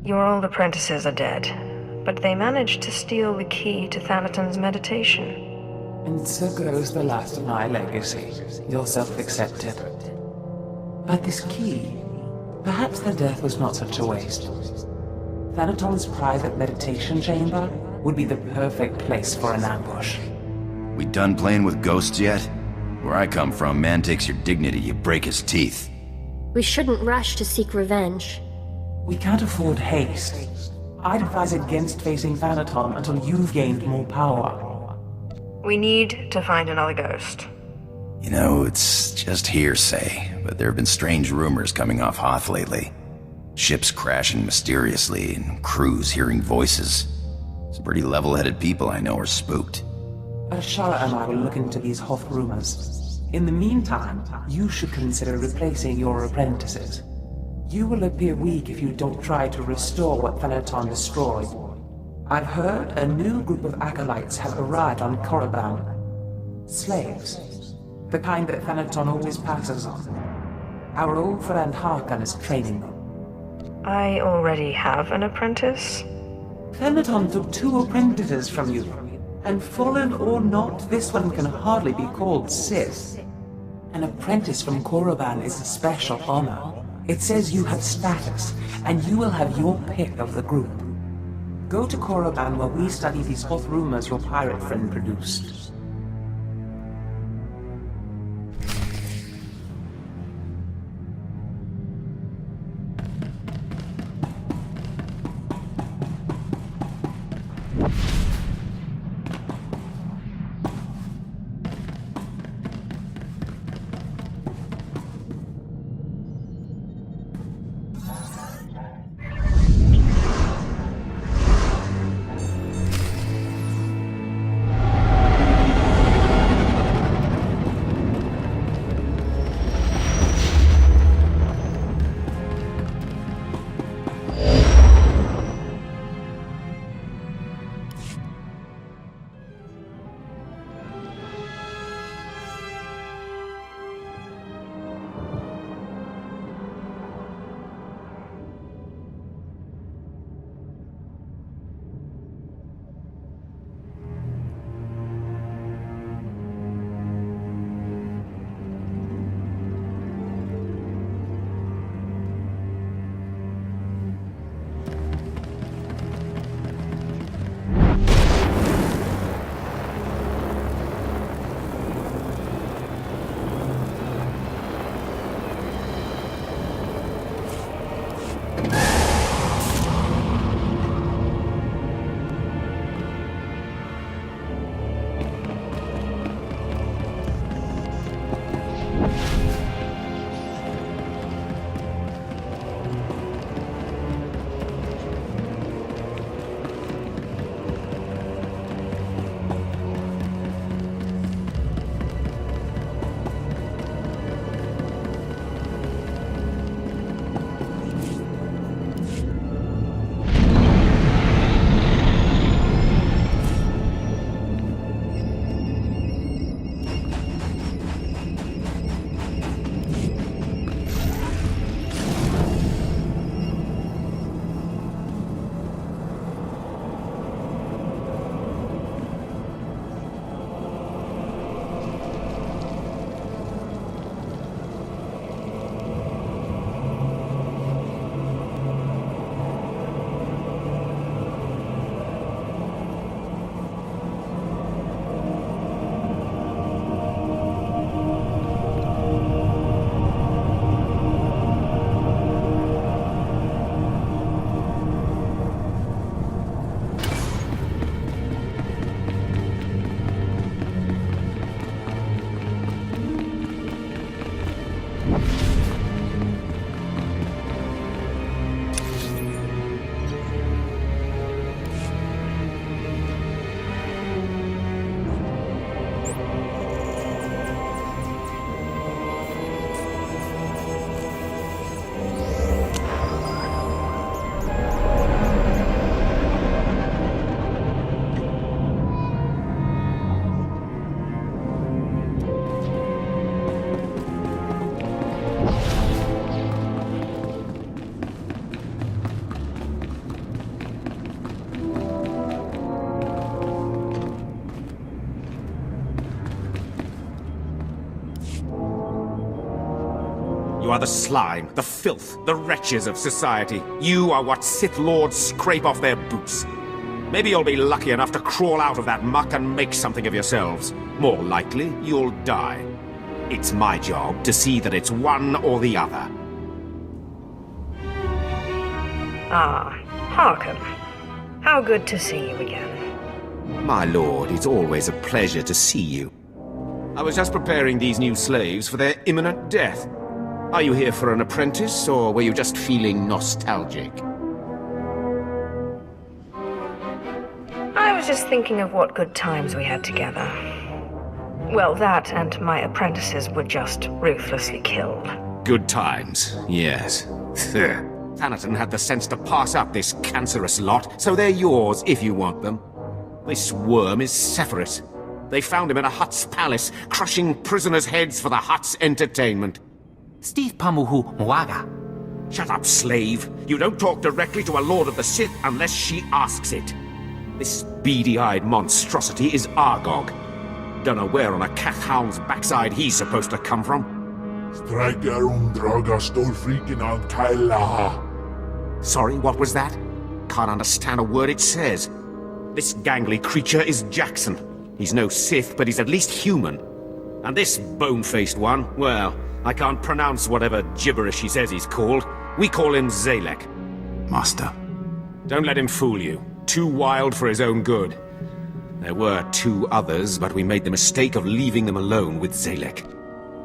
Your old apprentices are dead, but they managed to steal the key to Thanaton's meditation. And so goes the last of my legacy, your self-accepted. But this key, perhaps their death was not such a waste. Thanaton's private meditation chamber would be the perfect place for an ambush. We done playing with ghosts yet? Where I come from, man takes your dignity, you break his teeth. We shouldn't rush to seek revenge. We can't afford haste. I'd advise against facing Thanaton until you've gained more power. We need to find another ghost. You know, it's just hearsay, but there have been strange rumors coming off Hoth lately. Ships crashing mysteriously, and crews hearing voices. Some pretty level-headed people I know are spooked. Ashara and I will look into these Hoth rumors. In the meantime, you should consider replacing your apprentices. You will appear weak if you don't try to restore what Thanaton destroyed. I've heard a new group of acolytes have arrived on Korriban. Slaves. The kind that Thanaton always passes on. Our old friend Harkan is training them. I already have an apprentice. Thanaton took 2 apprentices from you. And fallen or not, this one can hardly be called Sith. An apprentice from Korriban is a special honor. It says you have status, and you will have your pick of the group. Go to Korriban where we study these Hoth rumors your pirate friend produced. You are the slime, the filth, the wretches of society. You are what Sith Lords scrape off their boots. Maybe you'll be lucky enough to crawl out of that muck and make something of yourselves. More likely, you'll die. It's my job to see that it's one or the other. Ah, Harkin. How good to see you again. My lord, it's always a pleasure to see you. I was just preparing these new slaves for their imminent death. Are you here for an apprentice, or were you just feeling nostalgic? I was just thinking of what good times we had together. Well, that and my apprentices were just ruthlessly killed. Good times, yes. Thanaton had the sense to pass up this cancerous lot, so they're yours if you want them. This worm is Sephiroth. They found him in a Hutt's palace, crushing prisoners' heads for the Hutt's entertainment. Steve Pamuhu Mwaga. Shut up, slave. You don't talk directly to a Lord of the Sith unless she asks it. This beady-eyed monstrosity is Argog. Don't know where on a cat-hound's backside he's supposed to come from. Striker draga stolfriken an Kailaha. Sorry, what was that? Can't understand a word it says. This gangly creature is Jackson. He's no Sith, but he's at least human. And this bone-faced one, well, I can't pronounce whatever gibberish he says he's called. We call him Zalek. Master. Don't let him fool you. Too wild for his own good. There were 2 others, but we made the mistake of leaving them alone with Zalek.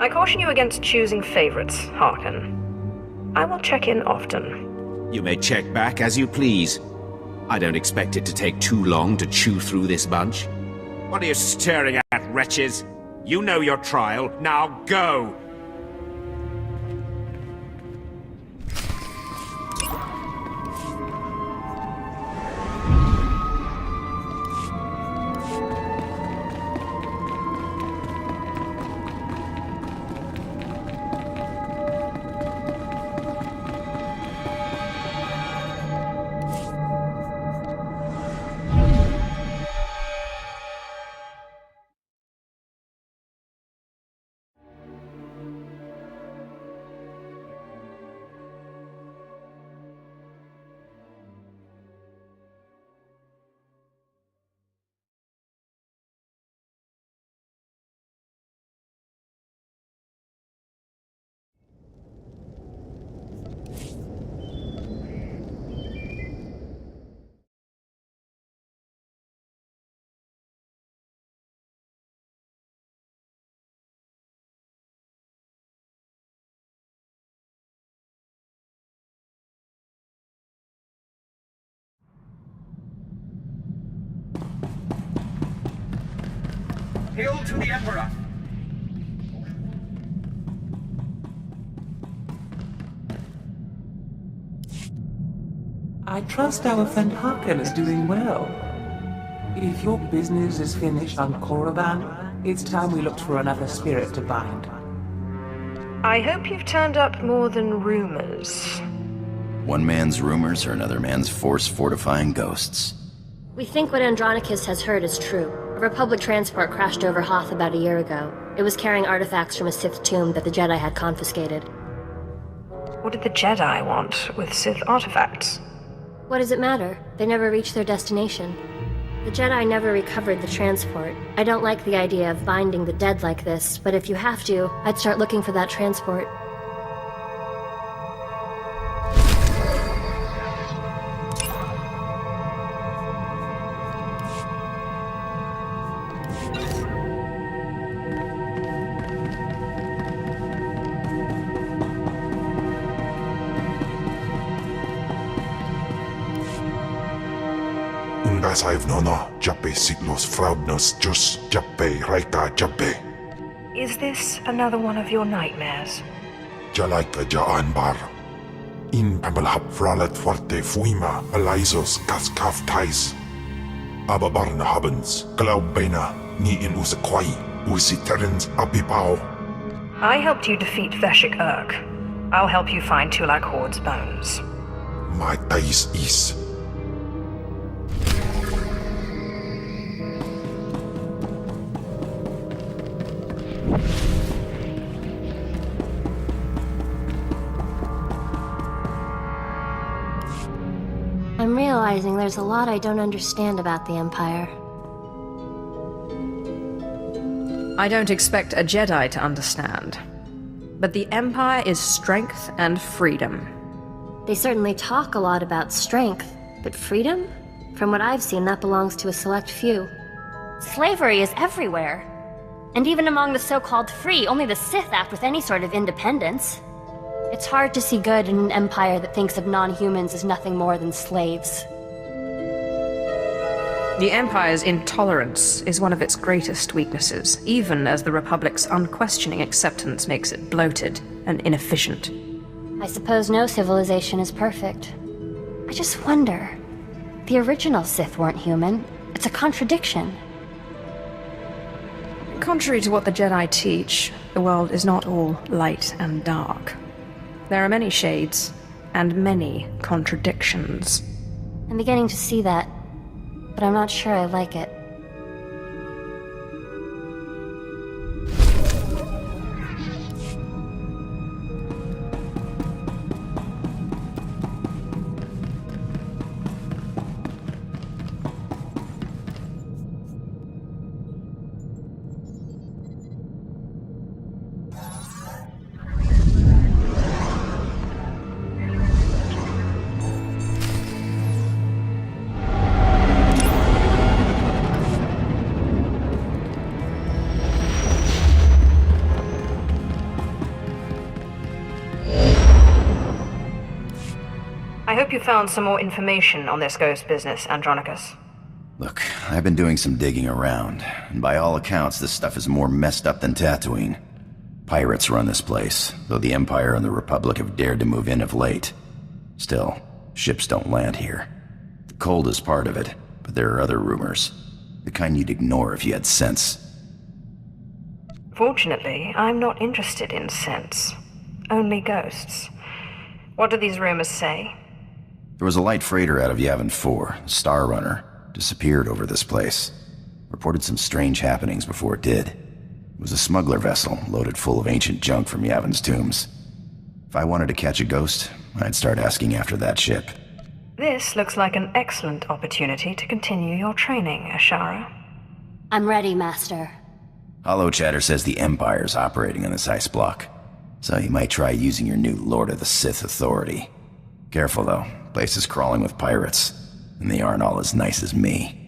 I caution you against choosing favorites, Harkin. I will check in often. You may check back as you please. I don't expect it to take too long to chew through this bunch. What are you staring at, wretches? You know your trial. Now go! Hail to the Emperor! I trust our friend Harkin is doing well. If your business is finished on Korriban, it's time we looked for another spirit to bind. I hope you've turned up more than rumors. One man's rumors are another man's force-fortifying ghosts. We think what Andronicus has heard is true. A Republic transport crashed over Hoth about a year ago. It was carrying artifacts from a Sith tomb that the Jedi had confiscated. What did the Jedi want with Sith artifacts? What does it matter? They never reached their destination. The Jedi never recovered the transport. I don't like the idea of binding the dead like this, but if you have to, I'd start looking for that transport. Ungasaiv nono, jappe signos fraudnos jus, jappe raika jappe. Is this another one of your nightmares? Jalaika jaanbar. In pamalhap fralet forte fuima, alaisos kaskaf tais. Ababarna habens, glaubena, ni in usequai, usiterens abibao. I helped you defeat Veshik Urk. I'll help you find Tulak Horde's bones. My tais is. I'm realizing there's a lot I don't understand about the Empire. I don't expect a Jedi to understand. But the Empire is strength and freedom. They certainly talk a lot about strength, but freedom? From what I've seen, that belongs to a select few. Slavery is everywhere. And even among the so-called free, only the Sith act with any sort of independence. It's hard to see good in an empire that thinks of non-humans as nothing more than slaves. The Empire's intolerance is one of its greatest weaknesses, even as the Republic's unquestioning acceptance makes it bloated and inefficient. I suppose no civilization is perfect. I just wonder. The original Sith weren't human. It's a contradiction. Contrary to what the Jedi teach, the world is not all light and dark. There are many shades, and many contradictions. I'm beginning to see that, but I'm not sure I like it. I hope you found some more information on this ghost business, Andronicus. Look, I've been doing some digging around, and by all accounts, this stuff is more messed up than Tatooine. Pirates run this place, though the Empire and the Republic have dared to move in of late. Still, ships don't land here. The cold is part of it, but there are other rumors. The kind you'd ignore if you had sense. Fortunately, I'm not interested in sense. Only ghosts. What do these rumors say? There was a light freighter out of Yavin 4, the Star Runner, disappeared over this place. Reported some strange happenings before it did. It was a smuggler vessel loaded full of ancient junk from Yavin's tombs. If I wanted to catch a ghost, I'd start asking after that ship. This looks like an excellent opportunity to continue your training, Ashara. I'm ready, Master. Hollow chatter says the Empire's operating on this ice block, so you might try using your new Lord of the Sith authority. Careful though, place is crawling with pirates, and they aren't all as nice as me.